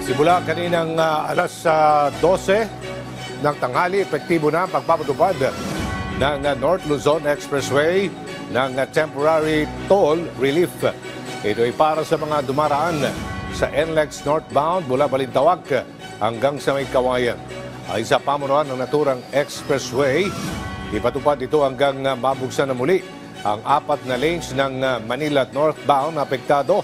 Simula kaninang alas 12 ng tanghali, epektibo na ang pagpapatupad ng North Luzon Expressway ng temporary toll relief. Ito ay para sa mga dumaraan sa NLEX northbound mula Balintawak hanggang sa May Kawayan. Ay sa pamunuan ng naturang expressway, ipatupad ito hanggang mabuksan na muli ang 4 na lanes ng Manila northbound na apektado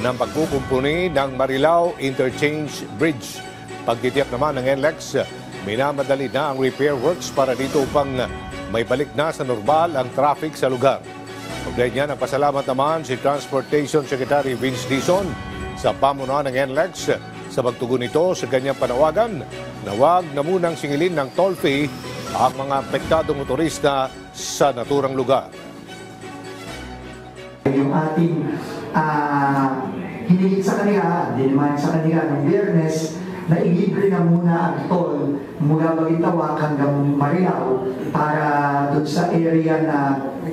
ng pagkukumpuni ng Marilao Interchange Bridge. Pagtitiyak naman ng NLEX, minamadali na ang repair works para dito upang may balik na sa normal ang traffic sa lugar. Pagdahil niya, nagpasalamat naman si Transportation Secretary Vince Dizon sa pamunuan ng NLEX sa pagtugon nito sa ganyang panawagan na huwag na munang singilin ng toll fee ang mga apektadong motorista sa naturang lugar. Yung ating hiniling sa kanila, dinimahin sa kanila ng Biyernes na ilibre na muna ang toll mula Balintawak hanggang Marilao para doon sa area na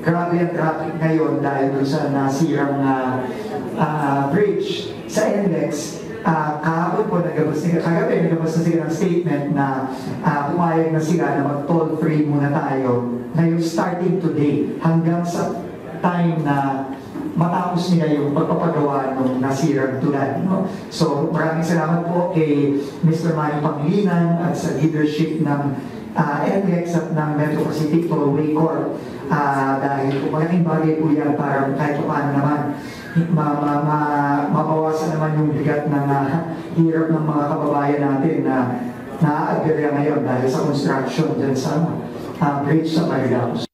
grabe ang traffic ngayon dahil doon sa nasirang bridge sa NLEX. Kahapon po kagabi nagabas na sila ng statement na pumayag na sila na mag-toll free muna tayo ngayon starting today hanggang sa time na matapos nila yung pagpapagawa ng nasirang tulad. No? So maraming salamat po kay Mr. Manny Pangilinan at sa leadership ng NLEX at ng Metro Pacific Tollway Corp. Dahil kung malaking bagay po yan para kahit paano naman mabawasan naman yung bigat ng hirap ng mga kababayan natin na naaagarya ngayon dahil sa construction dyan sa bridge sa Marilao.